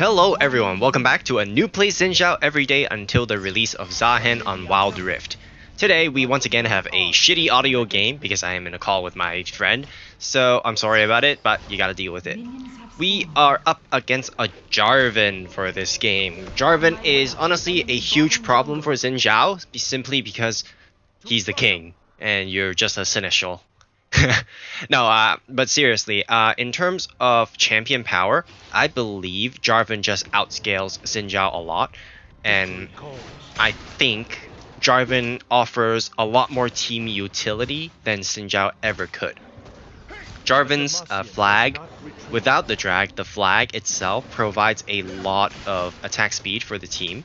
Hello everyone, welcome back to a new play Xin Zhao every day until the release of Zaahen on Wild Rift. Today we once again have a shitty audio game because I am in a call with my friend, so I'm sorry about it, but you gotta deal with it. We are up against a Jarvan for this game. Jarvan is honestly a huge problem for Xin Zhao, simply because he's the king, and you're just a seneschal. No, but seriously, in terms of champion power, I believe Jarvan just outscales Xin Zhao a lot, and I think Jarvan offers a lot more team utility than Xin Zhao ever could. Jarvan's flag, without the drag, the flag itself provides a lot of attack speed for the team,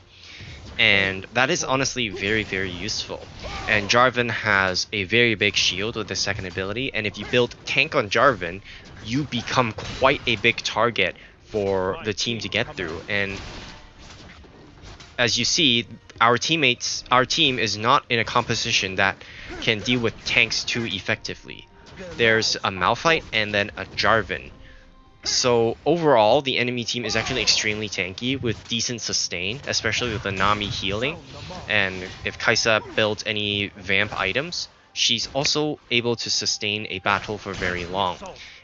and that is honestly very useful. And Jarvan has a very big shield with the second ability, and if you build tank on Jarvan, you become quite a big target for the team to get through. And as you see, our team is not in a composition that can deal with tanks too effectively. There's a Malphite and then a Jarvan. So overall, the enemy team is actually extremely tanky with decent sustain, especially with the Nami healing. And if Kaisa builds any vamp items, she's also able to sustain a battle for very long.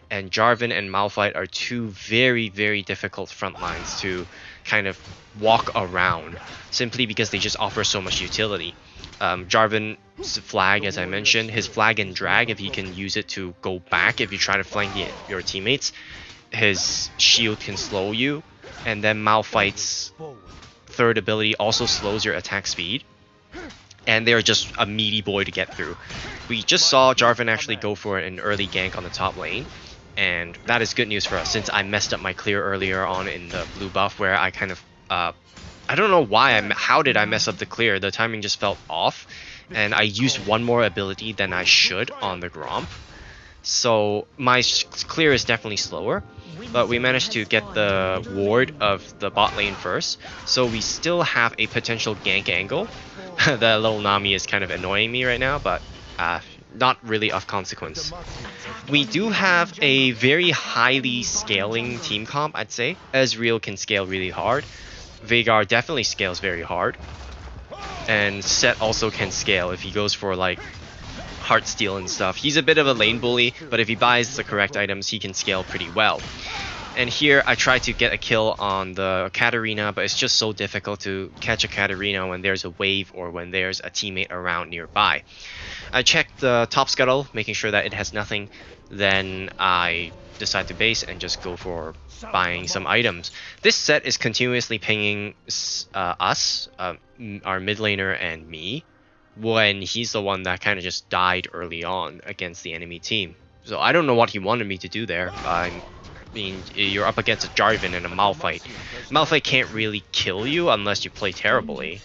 And Jarvan and Malphite are two very difficult front lines to kind of walk around, simply because they just offer so much utility. Jarvan's flag, as I mentioned, his flag and drag, if he can use it to go back if you try to flank your teammates, his shield can slow you, and then Malphite's third ability also slows your attack speed, and they're just a meaty boy to get through. We just saw Jarvan actually go for an early gank on the top lane, and that is good news for us since I messed up my clear earlier on in the blue buff where I kind of I don't know why how did I mess up the clear. The timing just felt off, and I used one more ability than I should on the Gromp. So my clear is definitely slower, but we managed to get the ward of the bot lane first, so we still have a potential gank angle. The little Nami is kind of annoying me right now, but not really of consequence. We do have a very highly scaling team comp, I'd say. Ezreal can scale really hard. Veigar definitely scales very hard. And Set also can scale if he goes for like Heartsteel and stuff. He's a bit of a lane bully, but if he buys the correct items, he can scale pretty well. And here I tried to get a kill on the Katarina, but it's just so difficult to catch a Katarina when there's a wave or when there's a teammate around nearby. I checked the top scuttle, making sure that it has nothing. Then I decide to base and just go for buying some items. This set is continuously pinging us, our mid laner and me, when he's the one that kind of just died early on against the enemy team. So I don't know what he wanted me to do there. I mean, you're up against a Jarvan and a Malphite. Malphite can't really kill you unless you play terribly,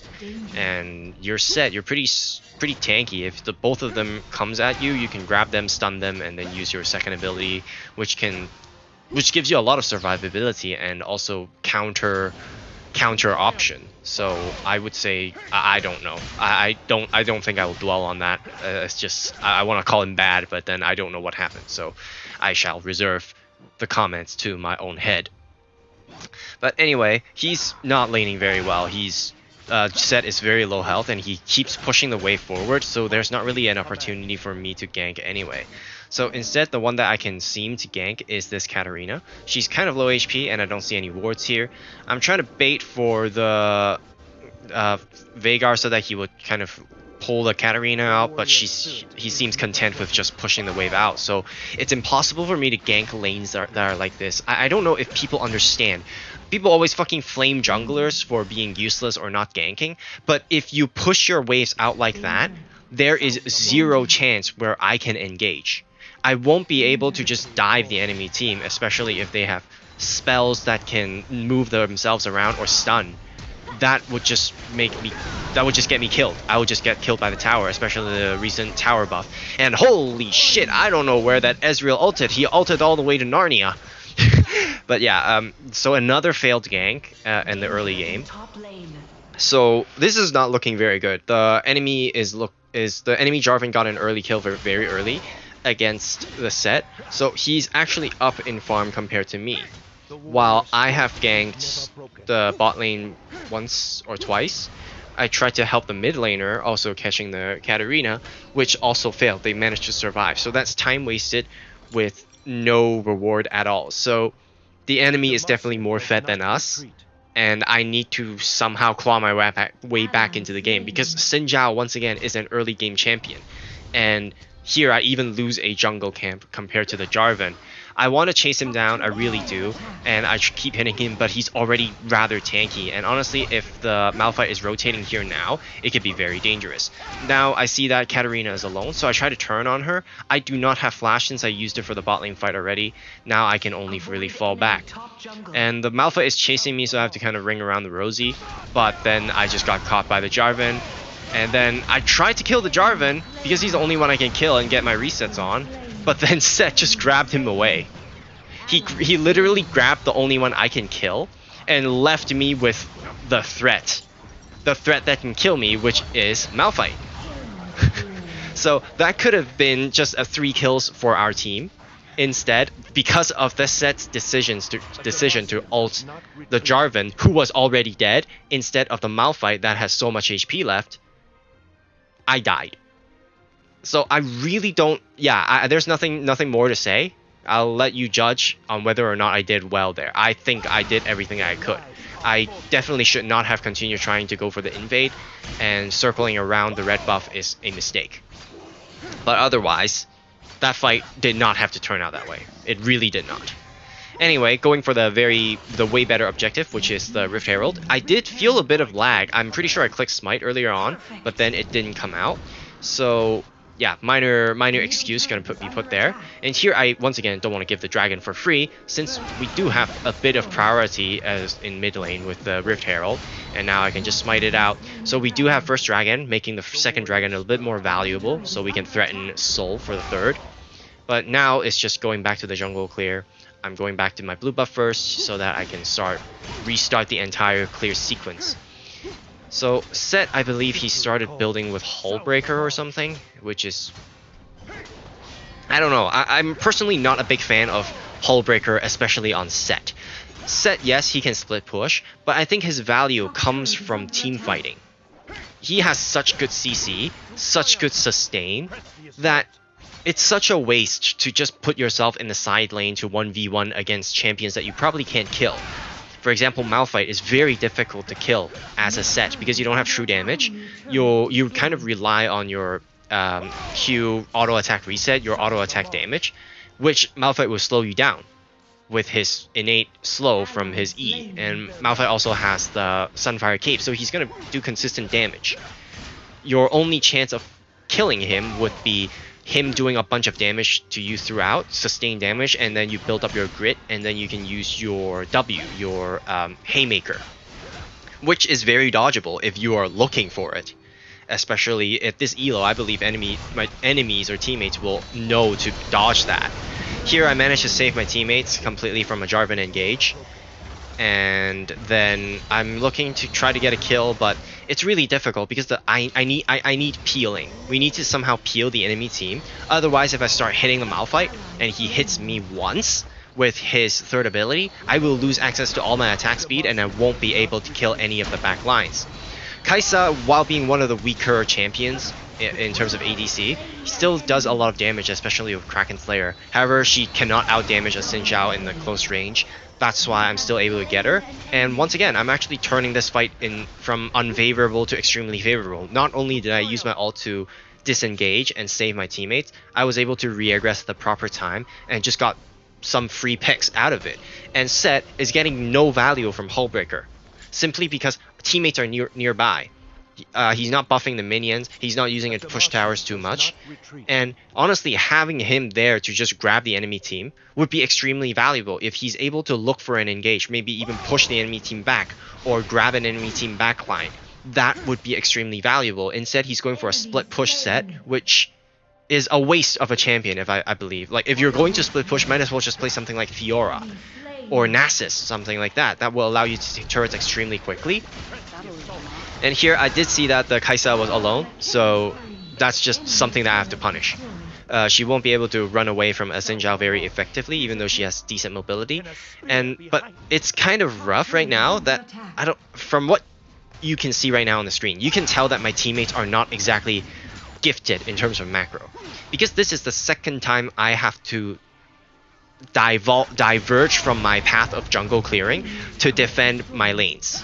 and you're set. You're pretty tanky. If the both of them comes at you, you can grab them, stun them, and then use your second ability, which gives you a lot of survivability and also counter option. So I would say I don't know. I don't think I will dwell on that. It's just I want to call him bad, but then I don't know what happened. So I shall reserve the comments to my own head. But anyway, he's not laning very well. He's Set is very low health and he keeps pushing the wave forward, so there's not really an opportunity for me to gank anyway. So instead, the one that I can seem to gank is this Katarina. She's kind of low HP and I don't see any wards here. I'm trying to bait for the Veigar so that he would kind of pull the Katarina out, but he seems content with just pushing the wave out. So it's impossible for me to gank lanes that are like this. I don't know if people understand. People always fucking flame junglers for being useless or not ganking, but if you push your waves out like that, there is zero chance where I can engage. I won't be able to just dive the enemy team, especially if they have spells that can move themselves around or stun. That would just get me killed. I would just get killed by the tower, especially the recent tower buff. And holy shit, I don't know where that Ezreal ulted. He ulted all the way to Narnia. But yeah, so another failed gank in the early game. So this is not looking very good. The enemy Jarvan got an early kill very early against the Set, so he's actually up in farm compared to me. while I have ganked the bot lane once or twice. I tried to help the mid laner, also catching the Katarina, which also failed. They managed to survive. So that's time wasted with no reward at all. So the enemy is definitely more fed than us, and I need to somehow claw my way back into the game because Xin Zhao, once again, is an early game champion. And here I even lose a jungle camp compared to the Jarvan. I want to chase him down, I really do, and I keep hitting him, but he's already rather tanky. And honestly, if the Malphite is rotating here now, it could be very dangerous. Now I see that Katarina is alone, so I try to turn on her. I do not have flash since I used it for the bot lane fight already. Now I can only really fall back. And the Malphite is chasing me, so I have to kind of ring around the Rosie, but then I just got caught by the Jarvan. And then I tried to kill the Jarvan because he's the only one I can kill and get my resets on. But then Set just grabbed him away. He literally grabbed the only one I can kill and left me with the threat. The threat that can kill me, which is Malphite. So that could have been just a 3 kills for our team. Instead, because of the Set's decision to ult the Jarvan, who was already dead, instead of the Malphite that has so much HP left, I died. So I really don't. Yeah, there's nothing more to say. I'll let you judge on whether or not I did well there. I think I did everything I could. I definitely should not have continued trying to go for the invade, and circling around the red buff is a mistake. But otherwise, that fight did not have to turn out that way. It really did not. Anyway, going for the way better objective, which is the Rift Herald. I did feel a bit of lag. I'm pretty sure I clicked Smite earlier on, but then it didn't come out. So yeah, minor excuse gonna be put there. And here I once again don't want to give the dragon for free, since we do have a bit of priority as in mid lane with the Rift Herald, and now I can just smite it out. So we do have first dragon, making the second dragon a little bit more valuable, so we can threaten Soul for the third. But now it's just going back to the jungle clear. I'm going back to my blue buff first so that I can restart the entire clear sequence. So Set, I believe he started building with Hullbreaker or something, which is... I don't know. I'm personally not a big fan of Hullbreaker, especially on Set. Set, yes, he can split push, but I think his value comes from team fighting. He has such good CC, such good sustain, that it's such a waste to just put yourself in the side lane to 1v1 against champions that you probably can't kill. For example, Malphite is very difficult to kill as a Set because you don't have true damage. You kind of rely on your Q auto attack reset, your auto attack damage, which Malphite will slow you down with his innate slow from his E. And Malphite also has the Sunfire Cape, so he's gonna do consistent damage. Your only chance of killing him would be him doing a bunch of damage to you throughout, sustained damage, and then you build up your grit, and then you can use your W, your Haymaker, which is very dodgeable if you are looking for it. Especially at this elo, I believe my enemies or teammates will know to dodge that. Here I managed to save my teammates completely from a Jarvan engage, and then I'm looking to try to get a kill, but it's really difficult because I need peeling. We need to somehow peel the enemy team. Otherwise, if I start hitting the Malphite and he hits me once with his third ability, I will lose access to all my attack speed and I won't be able to kill any of the back lines. Kai'Sa, while being one of the weaker champions in terms of ADC, still does a lot of damage, especially with Kraken Slayer. However, she cannot outdamage a Xin Zhao in the close range. That's why I'm still able to get her. And once again, I'm actually turning this fight from unfavorable to extremely favorable. Not only did I use my ult to disengage and save my teammates, I was able to re-aggress at the proper time and just got some free picks out of it. And Set is getting no value from Hullbreaker, simply because teammates are nearby. He's not buffing the minions, he's not using it to push towers too much, and honestly having him there to just grab the enemy team would be extremely valuable if he's able to look for an engage, maybe even push the enemy team back or grab an enemy team backline. That would be extremely valuable. Instead, he's going for a split push Set, which is a waste of a champion, if I believe. Like, if you're going to split push, might as well just play something like Fiora or Nasus, something like that. That will allow you to take turrets extremely quickly. And here I did see that the Kai'Sa was alone, so that's just something that I have to punish. She won't be able to run away from a Xin Zhao very effectively, even though she has decent mobility. But it's kind of rough right now that from what you can see right now on the screen, you can tell that my teammates are not exactly gifted in terms of macro, because this is the second time I have to diverge from my path of jungle clearing to defend my lanes.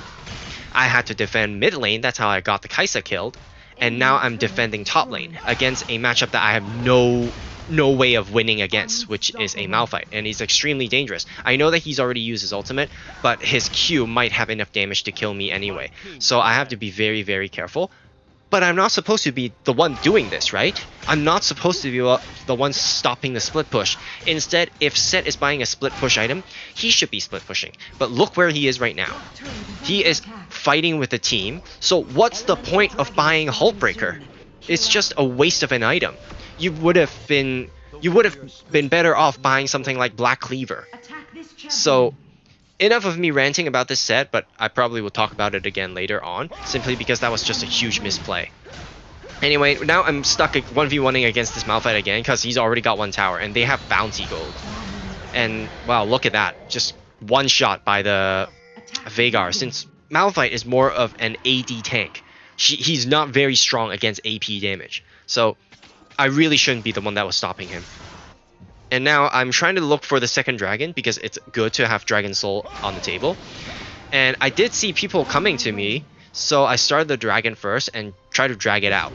I had to defend mid lane, that's how I got the Kai'Sa killed, and now I'm defending top lane against a matchup that I have no way of winning against, which is a Malphite, and he's extremely dangerous. I know that he's already used his ultimate, but his Q might have enough damage to kill me anyway, so I have to be very, very careful. But I'm not supposed to be the one doing this, right? I'm not supposed to be the one stopping the split push. Instead, if Set is buying a split push item, he should be split pushing. But look where he is right now. He is fighting with the team, so what's the point of buying Hullbreaker? It's just a waste of an item. You would have been better off buying something like Black Cleaver. So enough of me ranting about this set, but I probably will talk about it again later on, simply because that was just a huge misplay. Anyway, now I'm stuck 1v1ing against this Malphite again, because he's already got one tower, and they have bounty gold. And wow, look at that, just one shot by the Veigar, since Malphite is more of an AD tank. He's not very strong against AP damage, so I really shouldn't be the one that was stopping him. And now I'm trying to look for the second dragon, because it's good to have Dragon Soul on the table. And I did see people coming to me, so I started the dragon first and try to drag it out.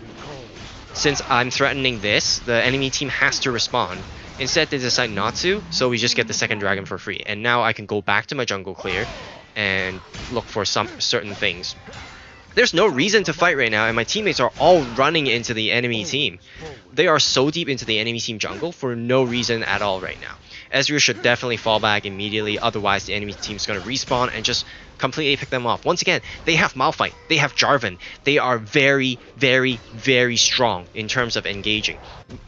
Since I'm threatening this, the enemy team has to respond. Instead, they decide not to, so we just get the second dragon for free. And now I can go back to my jungle clear and look for some certain things. There's no reason to fight right now, and my teammates are all running into the enemy team. They are so deep into the enemy team jungle for no reason at all right now. Ezreal should definitely fall back immediately, otherwise the enemy team's going to respawn and just completely pick them off. Once again, they have Malphite, they have Jarvan. They are very, very, very strong in terms of engaging.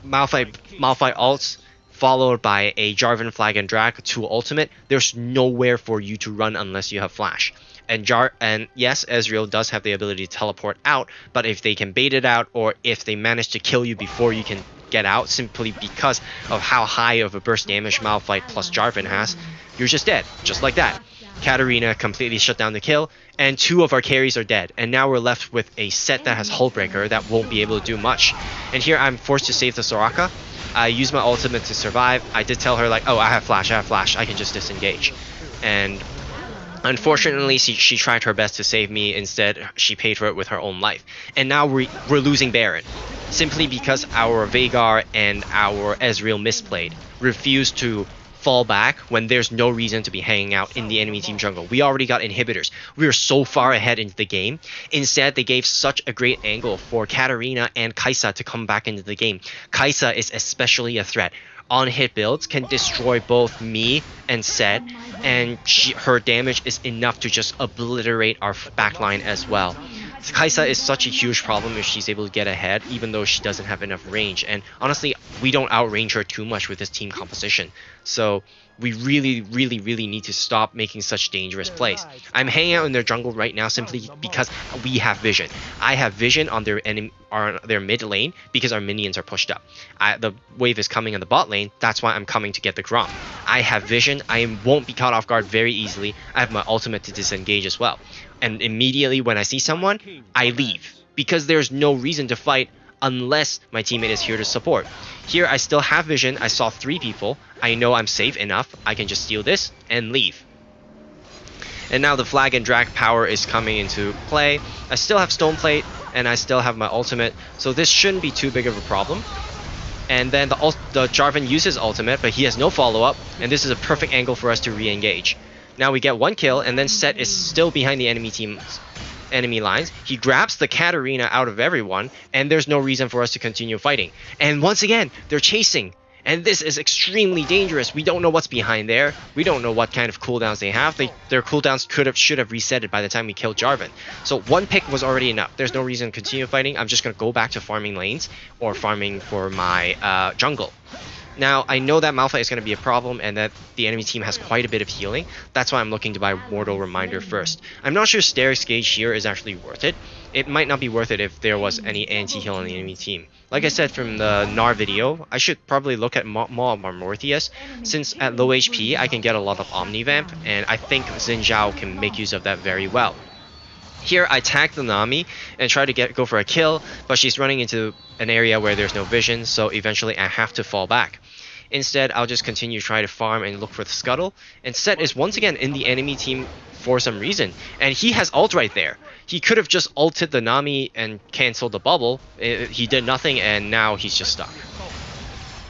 Malphite ults, followed by a Jarvan Flag and Drag to ultimate. There's nowhere for you to run unless you have Flash. And yes, Ezreal does have the ability to teleport out, but if they can bait it out, or if they manage to kill you before you can get out, simply because of how high of a burst damage Malphite plus Jarvan has, you're just dead, just like that. Katarina completely shut down the kill, and two of our carries are dead, and now we're left with a set that has Hullbreaker that won't be able to do much. And here I'm forced to save the Soraka. I used my ultimate to survive. I did tell her like, oh, I have flash, I can just disengage. And unfortunately, she tried her best to save me. Instead, she paid for it with her own life. And now we're losing Baron, simply because our Veigar and our Ezreal misplayed, refused to fall back when there's no reason to be hanging out in the enemy team jungle. We already got inhibitors. We are so far ahead into the game. Instead, they gave such a great angle for Katarina and Kai'Sa to come back into the game. Kai'Sa is especially a threat. On hit builds can destroy both me and Set, and her damage is enough to just obliterate our backline as well. Kai'Sa is such a huge problem if she's able to get ahead, even though she doesn't have enough range. And honestly, we don't outrange her too much with this team composition. So we really, really, really need to stop making such dangerous plays. I'm hanging out in their jungle right now simply because we have vision. I have vision on their mid lane because our minions are pushed up. The wave is coming on the bot lane. That's why I'm coming to get the Grom. I have vision. I won't be caught off guard very easily. I have my ultimate to disengage as well. And immediately when I see someone, I leave, because there's no reason to fight unless my teammate is here to support. Here I still have vision. I saw 3 people. I know I'm safe enough. I can just steal this and leave. And now the flag and drag power is coming into play. I still have stone plate and I still have my ultimate, so this shouldn't be too big of a problem. And then the Jarvan uses ultimate, but he has no follow-up, and this is a perfect angle for us to re-engage. Now we get 1 kill, and then Set is still behind the enemy lines. He grabs the Katarina out of everyone, and there's no reason for us to continue fighting. And once again, they're chasing, and this is extremely dangerous. We don't know what's behind there. We don't know what kind of cooldowns they have. Their cooldowns should have resetted by the time we killed Jarvan. So 1 pick was already enough. There's no reason to continue fighting. I'm just going to go back to farming lanes or farming for my jungle. Now, I know that Malphite is going to be a problem and that the enemy team has quite a bit of healing. That's why I'm looking to buy Mortal Reminder first. I'm not sure Stair's Gauge here is actually worth it. It might not be worth it if there was any anti-heal on the enemy team. Like I said from the Gnar video, I should probably look at Maw of Morpheus, since at low HP I can get a lot of Omnivamp, and I think Xin Zhao can make use of that very well. Here I tag the Nami and try to go for a kill, but she's running into an area where there's no vision, so eventually I have to fall back. Instead, I'll just continue to try to farm and look for the scuttle, and Set is once again in the enemy team for some reason, and he has ult right there. He could have just ulted the Nami and canceled the bubble. He did nothing, and now he's just stuck.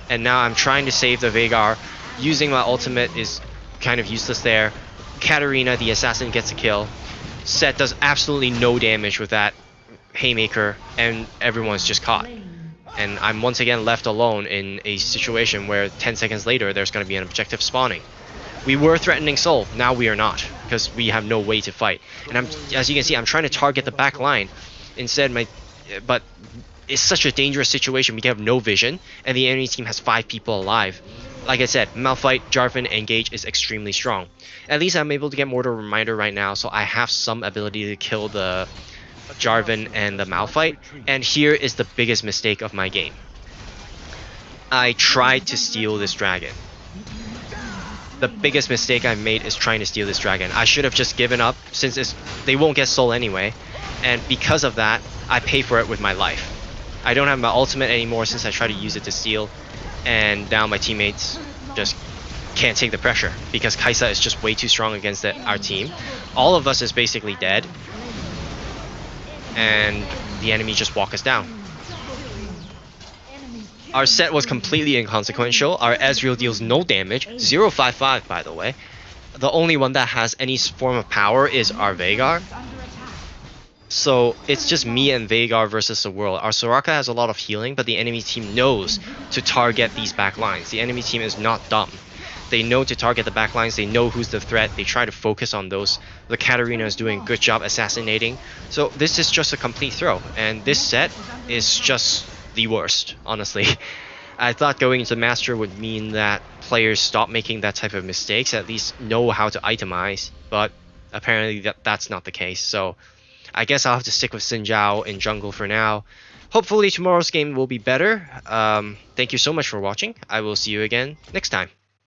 And now I'm trying to save the Veigar. Using my ultimate is kind of useless there. Katarina, the assassin, gets a kill. Set does absolutely no damage with that Haymaker, and everyone's just caught. And I'm once again left alone in a situation where 10 seconds later there's going to be an objective spawning. We were threatening Soul, now we are not, because we have no way to fight. And as you can see, I'm trying to target the back line. Instead, but it's such a dangerous situation. We have no vision, and the enemy team has 5 people alive. Like I said, Malphite, Jarvan, and Gage is extremely strong. At least I'm able to get Mortal Reminder right now, so I have some ability to kill the Jarvan and the Malphite. And here is the biggest mistake of my game. I tried to steal this dragon. The biggest mistake I made is trying to steal this dragon. I should have just given up, since they won't get soul anyway. And because of that, I pay for it with my life. I don't have my ultimate anymore since I tried to use it to steal. And now my teammates just can't take the pressure because Kai'Sa is just way too strong against our team. All of us is basically dead. And the enemy just walk us down. Our set was completely inconsequential. Our Ezreal deals no damage, 055 by the way. The only one that has any form of power is our Veigar. So it's just me and Veigar versus the world. Our Soraka has a lot of healing, but the enemy team knows to target these back lines. The enemy team is not dumb. They know to target the back lines, they know who's the threat, they try to focus on those. The Katarina is doing a good job assassinating. So this is just a complete throw, and this set is just the worst, honestly. I thought going into Master would mean that players stop making that type of mistakes, at least know how to itemize, but apparently that's not the case. So I guess I'll have to stick with Xin Zhao in jungle for now. Hopefully tomorrow's game will be better. Thank you so much for watching. I will see you again next time.